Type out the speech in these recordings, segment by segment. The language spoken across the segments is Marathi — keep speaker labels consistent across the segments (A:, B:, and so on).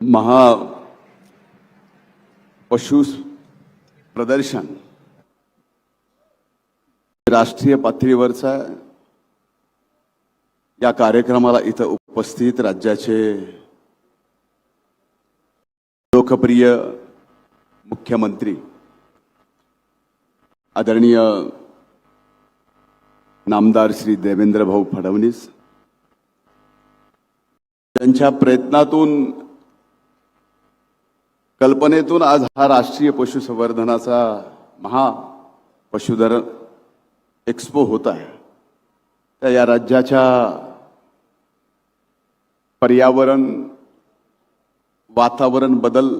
A: महा पशु प्रदर्शन राष्ट्रीय पातळीवरचा या कार्यक्रमाला इथं उपस्थित राज्याचे लोकप्रिय मुख्यमंत्री आदरणीय नामदार श्री देवेंद्र भाऊ फडणवीस यांच्या प्रयत्नातून कल्पनेतून आज हा राष्ट्रीय पशुसंवर्धनाचा महा पशुधन एक्सपो होत आहे। तर या राज्याच्या पर्यावरण वातावरण बदल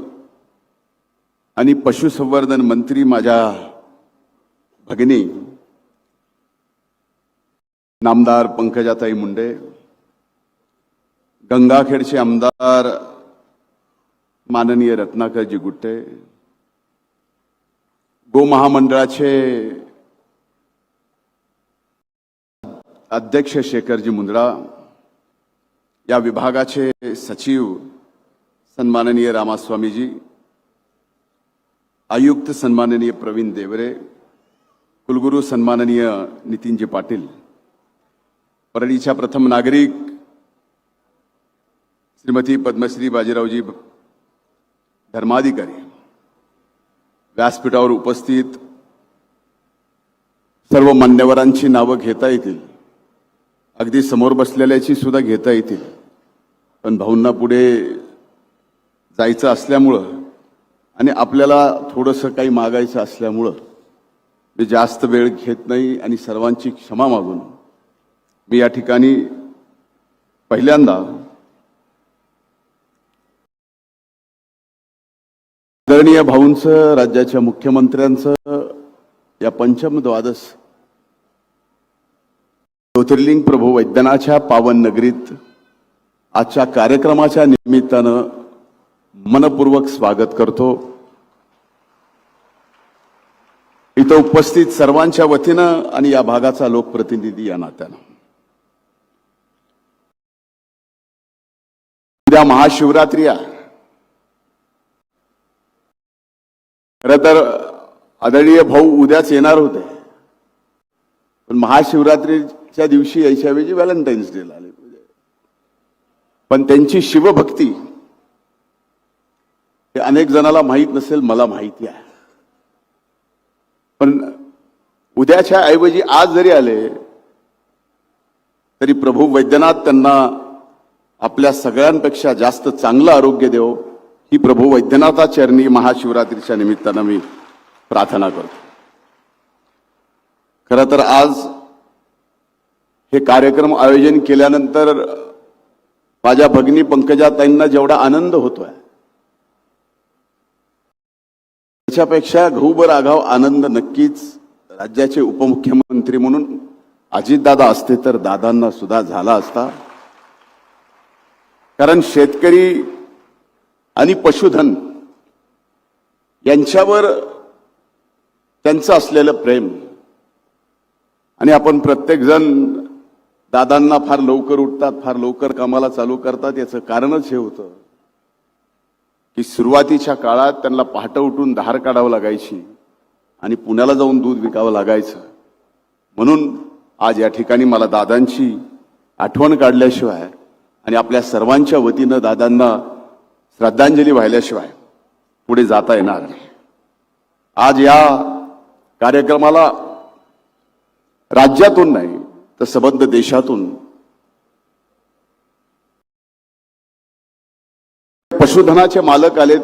A: आणि पशुसंवर्धन मंत्री माझ्या भगिनी नामदार पंकजाताई मुंडे, गंगाखेडचे आमदार माननीय रत्नाकरजी गुट्टे, गो महामंडळाचे अध्यक्ष शेखरजी मुंदडा, या विभागाचे सचिव सन्माननीय रामास्वामीजी, आयुक्त सन्माननीय प्रवीण देवरे, कुलगुरू सन्माननीय नितीनजी पाटील, परळीच्या प्रथम नागरिक श्रीमती पद्मश्री बाजीरावजी धर्माधिकारी, व्यासपीठावर उपस्थित सर्व मान्यवरांची नावं घेता येतील, अगदी समोर बसलेल्याची सुद्धा घेता येतील, पण भाऊंना पुढे जायचं असल्यामुळं आणि आपल्याला थोडंसं काही मागायचं असल्यामुळं मी जास्त वेळ घेत नाही आणि सर्वांची क्षमा मागून मी या ठिकाणी पहिल्यांदा आदरणीय भाऊंचं, राज्याच्या मुख्यमंत्र्यांचं या पंचम द्वादश ज्योतिर्लिंग प्रभू वैद्यनाथच्या पावन नगरीत आजच्या कार्यक्रमाच्या निमित्तानं मनपूर्वक स्वागत करतो। इथं उपस्थित सर्वांच्या वतीनं आणि या भागाचा लोकप्रतिनिधी या नात्यानं उद्या महाशिवरात्री आहे। खरं तर आदरणीय भाऊ उद्याच येणार होते, पण महाशिवरात्रीच्या दिवशी यायच्याऐवजी व्हॅलेंटाईन्स डेला आले। पण त्यांची शिवभक्ती हे अनेक जणांना माहीत नसेल, मला माहिती आहे, पण उद्याच्या ऐवजी आज जरी आले तरी प्रभू वैद्यनाथ त्यांना आपल्या सगळ्यांपेक्षा जास्त चांगलं आरोग्य देव ही प्रभू वैद्यनाथा चरणी महाशिवरात्रीच्या निमित्तानं मी प्रार्थना करतो। खरं तर आज हे कार्यक्रम आयोजन केल्यानंतर माझ्या भगिनी पंकजाताईंना जेवढा आनंद होतोय त्याच्यापेक्षा घुबर आगाव आनंद नक्कीच राज्याचे उपमुख्यमंत्री म्हणून अजितदादा असते तर दादांना सुद्धा झाला असता। कारण शेतकरी आणि पशुधन यांच्यावर त्यांचं असलेलं प्रेम आणि आपण प्रत्येक जण दादांना फार लवकर उठतात, फार लवकर कामाला चालू करतात, याचं कारणच हे होतं की सुरुवातीच्या काळात त्यांना पहाटे उठून धार काढावं लागायची आणि पुण्याला जाऊन दूध विकावं लागायचं। म्हणून आज या ठिकाणी मला दादांची आठवण काढल्याशिवाय आणि आपल्या सर्वांच्या वतीनं दादांना श्रद्धांजली वाहिल्याशिवाय पुढे जाता येणार नाही। आज या कार्यक्रमाला राज्यातून नाही तर संबंध देशातून पशुधनाचे मालक आलेत,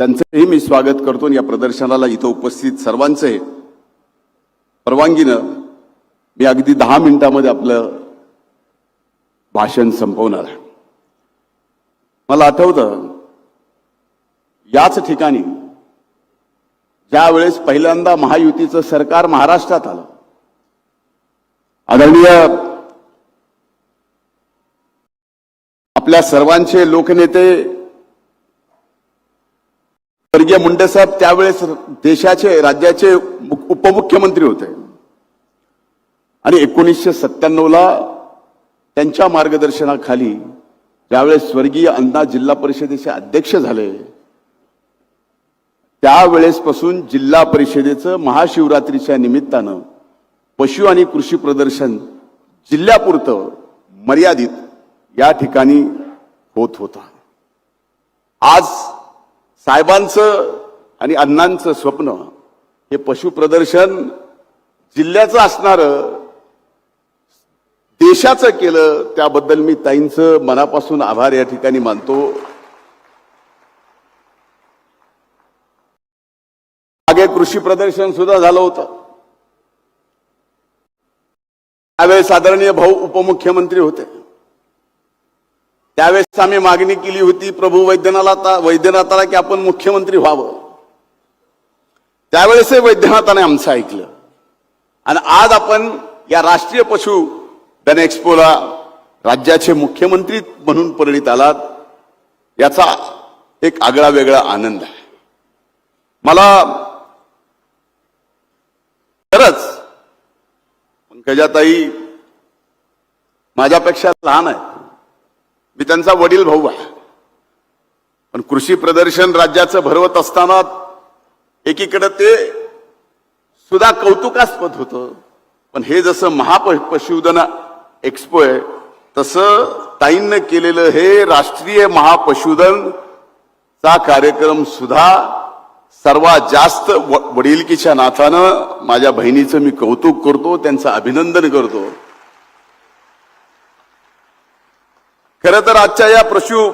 A: त्यांचंही मी स्वागत करतो। या प्रदर्शनाला इथं उपस्थित सर्वांचे परवानगीनं मी अगदी 10 मिनिटांमध्ये आपलं भाषण संपवणार आहे। मला आठवतं याच ठिकाणी ज्या वेळेस पहिल्यांदा महायुतीचं सरकार महाराष्ट्रात आलं, आदरणीय आपल्या सर्वांचे लोकनेते स्वर्गीय मुंडे साहेब त्यावेळेस देशाचे राज्याचे उपमुख्यमंत्री होते आणि 1997 ला त्यांच्या मार्गदर्शनाखाली ज्यावेळेस स्वर्गीय अण्णा जिल्हा परिषदेचे अध्यक्ष झाले त्यावेळेसपासून जिल्हा परिषदेचं महाशिवरात्रीच्या निमित्तानं पशु आणि कृषी प्रदर्शन जिल्ह्यापुरतं मर्यादित या ठिकाणी होत होता. आज साहेबांचं आणि अण्णांचं स्वप्न हे पशु प्रदर्शन जिल्ह्याचं असणारं देशाचं केलं, त्याबद्दल मी ताईंचं मनापासून आभार या ठिकाणी मानतो. मागे कृषी प्रदर्शन सुद्धा झालं होतं. त्यावेळेस आदरणीय भाऊ उपमुख्यमंत्री होते. त्यावेळेस आम्ही मागणी केली होती प्रभू वैद्यनाथाला की आपण मुख्यमंत्री व्हावं. त्यावेळेस वैद्यनाथाने आमचं ऐकलं आणि आज आपण या राष्ट्रीय पशुधन एक्स्पोला राज्याचे मुख्यमंत्री म्हणून परिणित आलात, याचा एक आगळा वेगळा आनंद आहे. मला खरंच पंकजाताई माझ्यापेक्षा लहान आहेत, मी त्यांचा वडील भाऊ आहे, पण कृषी प्रदर्शन राज्याचं भरवत असताना एकीकडे ते सुद्धा कौतुकास्पद होतं. पण हे जसं महापशुधन एक्स्पो आहे तसं ताईंनं केलेलं हे राष्ट्रीय महापशुधन चा कार्यक्रम सुद्धा सर्वात जास्त वडिलकीच्या नात्यानं माझ्या बहिणीचं मी कौतुक करतो, त्यांचं अभिनंदन करतो. खरं तर आजच्या या पशु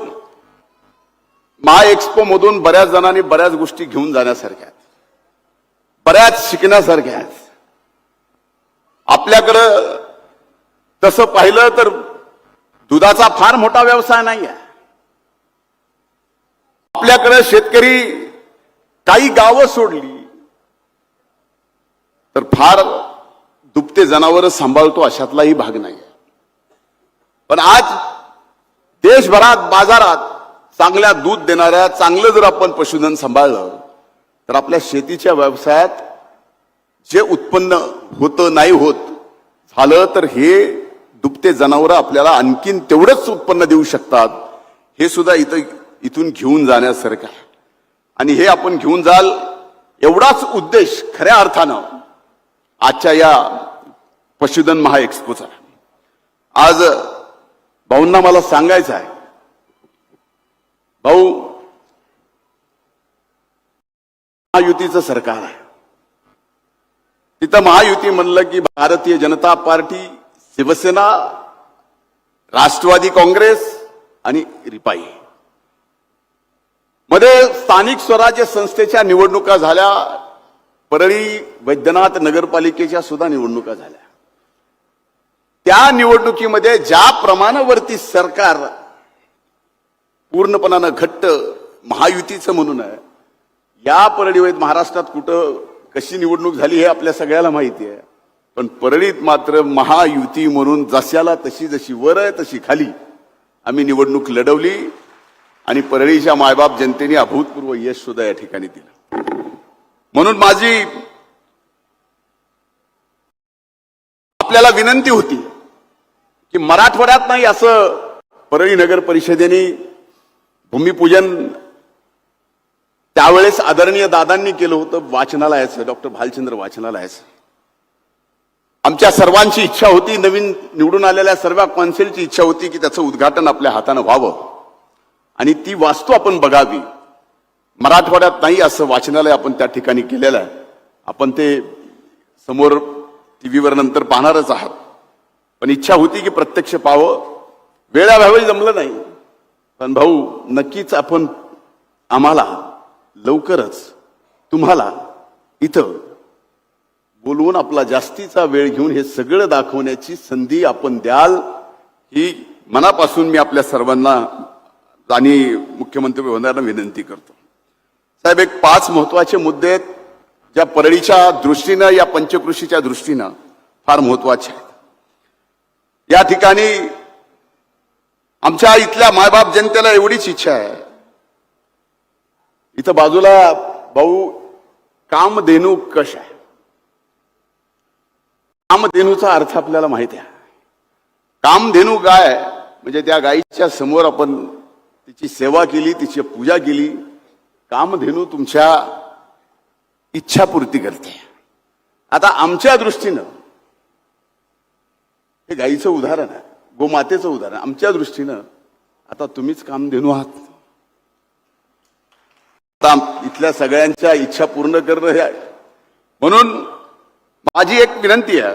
A: महा एक्स्पो मधून बऱ्याच जणांनी बऱ्याच गोष्टी घेऊन जाण्यासारख्या आहेत, बऱ्याच शिकण्यासारख्या आहेत. आपल्याकडं तसं पाहिलं तर दुधाचा फार मोठा व्यवसाय नाही आहे. आपल्याकडे शेतकरी काही गावं सोडली तर फार दुभते जनावर सांभाळतो अशातलाही भाग नाही. पण आज देशभरात बाजारात चांगल्या दूध देणाऱ्या चांगलं जर आपण पशुधन सांभाळलं तर आपल्या शेतीच्या व्यवसायात जे उत्पन्न होतं नाही होत झालं तर हे दुभते जनावर आपल्याला आणखीन तेवढंच उत्पन्न देऊ शकतात. हे सुद्धा इथून घेऊन जाण्यासारखं आहे. आणि हे आपण घेऊन जाल एवढाच उद्देश खऱ्या अर्थानं आजच्या या पशुधन महा एक्स्पोचा. आज भाऊंना मला सांगायचं आहे, भाऊ महायुतीचं सरकार आहे. तिथं महायुती म्हणलं की भारतीय जनता पार्टी, शिवसेना, राष्ट्रवादी काँग्रेस आणि रिपाई. मध्ये स्थानिक स्वराज्य संस्थेच्या निवडणुका झाल्या, परळी वैद्यनाथ नगरपालिकेच्या सुद्धा निवडणुका झाल्या. त्या निवडणुकीमध्ये ज्या प्रमाणावरती सरकार पूर्णपणानं घट्ट महायुतीचं म्हणून आहे, या परळी महाराष्ट्रात कुठं कशी निवडणूक झाली हे आपल्या सगळ्याला माहिती आहे. पण परळीत मात्र महायुती म्हणून जशाला तशी जशी वर आहे तशी खाली आम्ही निवडणूक लढवली आणि परळीच्या मायबाप जनतेने अभूतपूर्व यश सुद्धा या ठिकाणी दिलं. म्हणून माझी आपल्याला विनंती होती की मराठवाड्यात नाही असं परळी नगर परिषदेने भूमिपूजन त्यावेळेस आदरणीय दादांनी केलं होतं वाचनालयाचं, डॉक्टर भालचंद्र वाचनालयाचं. आमच्या सर्वांची इच्छा होती, नवीन निवडून आलेल्या सर्व कौन्सिलची इच्छा होती की त्याचं उद्घाटन आपल्या हातानं व्हावं आणि ती वास्तू आपण बघावी. मराठवाड्यात नाही असं वाचनालय आपण त्या ठिकाणी केलेलं आहे. आपण ते समोर टीव्हीवर नंतर पाहणारच आहात. पण इच्छा होती की प्रत्यक्ष पाहावं. वेळाभावी जमलं नाही. पण भाऊ नक्कीच आपण आम्हाला लवकरच तुम्हाला इथं बोलवून आपला जास्तीचा वेळ घेऊन हे सगळं दाखवण्याची संधी आपण द्याल, ही मनापासून मी आपल्या सर्वांना आणि मुख्यमंत्री महोदयांना विनंती करतो. साहेब, एक 5 महत्वाचे मुद्दे आहेत ज्या परळीच्या दृष्टीनं, या पंचकृषीच्या दृष्टीनं फार महत्वाचे आहेत. या ठिकाणी आमच्या इथल्या मायबाप जनतेला एवढीच इच्छा आहे, इथं बाजूला भाऊ कामधेनू कश आहे. कामधेनूचा अर्थ आपल्याला माहिती आहे. कामधेनू गाय म्हणजे त्या गायीच्या समोर आपण तिची सेवा केली, तिची पूजा केली. कामधेनू तुमच्या इच्छापूर्ती करते. आता आमच्या दृष्टीनं हे गायीचं उदाहरण आहे, गोमातेचं उदाहरण. आमच्या दृष्टीनं आता तुम्हीच कामधेनू आहात. आता इथल्या सगळ्यांच्या इच्छा पूर्ण करणं हे आहे. म्हणून माझी एक विनंती आहे,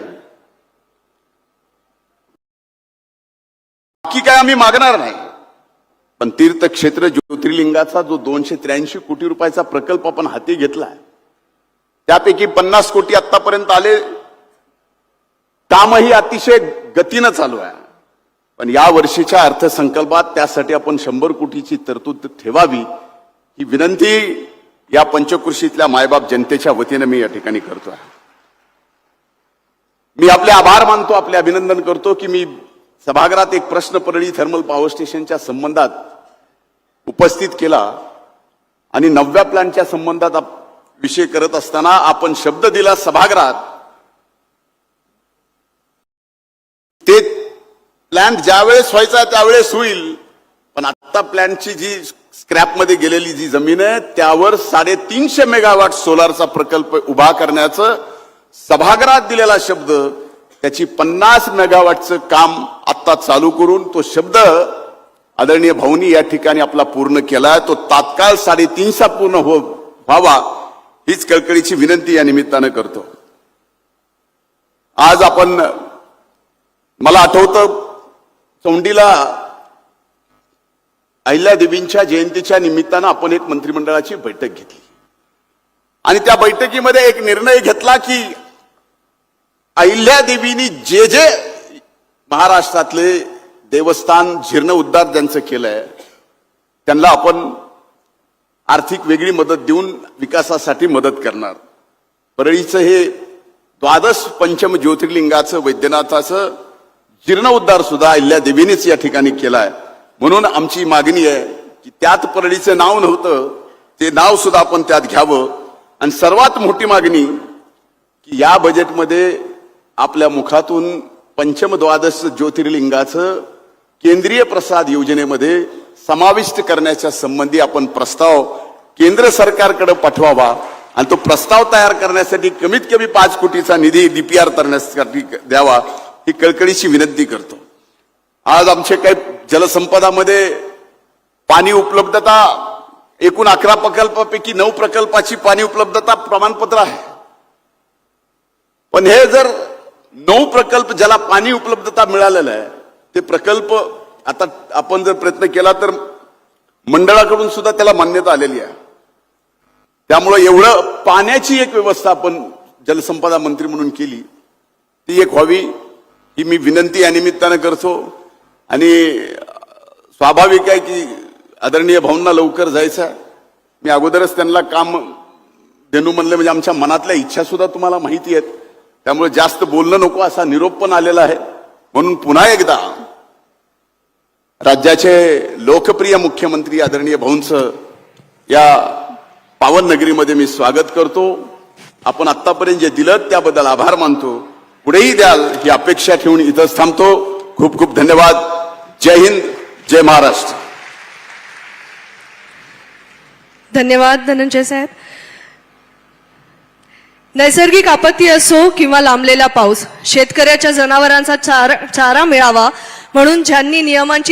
A: बाकी काय आम्ही मागणार नाही, पण तीर्थक्षेत्र ज्योतिर्लिंगाचा जो 283 कोटी रुपयाचा प्रकल्प आपण हाती घेतलाय, त्यापैकी 50 कोटी आतापर्यंत आले. कामही अतिशय गतीनं चालू आहे. पण या वर्षीच्या अर्थसंकल्पात त्यासाठी आपण 100 कोटीची तरतूद ठेवावी, ही विनंती या पंचकृषीतल्या मायबाप जनतेच्या वतीनं मी या ठिकाणी करतोय. मी आपले आभार मानतो, आपले अभिनंदन करतो की मी सभागृहात एक प्रश्न परळी थर्मल पॉवर स्टेशनच्या संबंधात उपस्थित केला आणि 9व्या प्लॅनच्या संबंधात विषय करत असताना आपण शब्द दिला सभागृहात, ते प्लॅन ज्यावेळेस व्हायचा त्यावेळेस होईल, पण आता प्लॅनची जी स्क्रॅपमध्ये गेलेली जी जमीन आहे त्यावर 350 मेगावॉट सोलारचा प्रकल्प उभा करण्याचं सभागृहात दिलेला शब्द, त्याची 50 मेगावॉटचं काम आता चालू करून तो शब्द आदरणीय भाऊनी या ठिकाणी आपला पूर्ण केलाय. तो तात्काळ 350 पूर्ण व्हावा हीच कळकळीची विनंती या निमित्तानं करतो. आज आपण, मला आठवतं चौंडीला अहिल्यादेवींच्या जयंतीच्या निमित्तानं आपण एक मंत्रिमंडळाची बैठक घेतली आणि त्या बैठकीमध्ये एक निर्णय घेतला की अहिल्यादेवींनी जे जे महाराष्ट्रातले देवस्थान जीर्णोद्धार ज्यांचं केलंय त्यांना आपण आर्थिक वेगळी मदत देऊन विकासासाठी मदत करणार. परळीचं हे 12 पंचम ज्योतिर्लिंगाचं वैद्यनाथाचं जीर्णोद्धार सुद्धा अहिल्यादेवींनीच या ठिकाणी केलाय. म्हणून आमची मागणी आहे की त्यात परळीचं नाव नव्हतं, ते नाव सुद्धा आपण त्यात घ्यावं. आणि सर्वात मोठी मागणी की या बजेटमध्ये आपल्या मुखातून पंचम 12 ज्योतिर्लिंगाचं केंद्रीय प्रसाद योजनेमध्ये समाविष्ट करण्याच्या संबंधी आपण प्रस्ताव केंद्र सरकारकडे पाठवावा आणि तो प्रस्ताव तयार करण्यासाठी कमीत कमी 5 कोटीचा निधी डीपीआर करण्यासाठी द्यावा, ही कळकळीची विनंती करतो. आज आमचे काही जलसंपदामध्ये पाणी उपलब्धता एकूण 11 प्रकल्पापैकी 9 प्रकल्पाची पाणी उपलब्धता प्रमाणपत्र आहे. पण हे जर 9 प्रकल्प ज्याला पाणी उपलब्धता मिळालेलं आहे ते प्रकल्प आता आपण जर प्रयत्न केला तर मंडळाकडून सुद्धा त्याला मान्यता आलेली आहे. त्यामुळे एवढं पाण्याची एक व्यवस्था आपण जलसंपदा मंत्री म्हणून केली, ती एक व्हावी ही मी विनंती या निमित्तानं करतो. आणि स्वाभाविक आहे की आदरणीय भाऊंना लवकर जायचं आहे. मी अगोदरच त्यांना काम देणू म्हणलं, म्हणजे आमच्या मनातल्या इच्छा सुद्धा तुम्हाला माहिती आहेत, त्यामुळे जास्त बोलणं नको असा निरोप पण आलेला आहे. म्हणून पुन्हा एकदा राज्याचे लोकप्रिय मुख्यमंत्री आदरणीय भाऊंचं या पावन नगरीमध्ये मी स्वागत करतो. आपण आतापर्यंत जे दिलं त्याबद्दल आभार मानतो. पुढेही द्याल ही अपेक्षा ठेवून इथंच थांबतो. खूप खूप धन्यवाद. जय हिंद, जय महाराष्ट्र.
B: धन्यवाद धनंजय साहेब. नैसर्गिक आपत्ती असो किंवा लांबलेला पाऊस, शेतकऱ्याच्या जनावरांचा चारा मिळावा म्हणून ज्यांनी नियमांची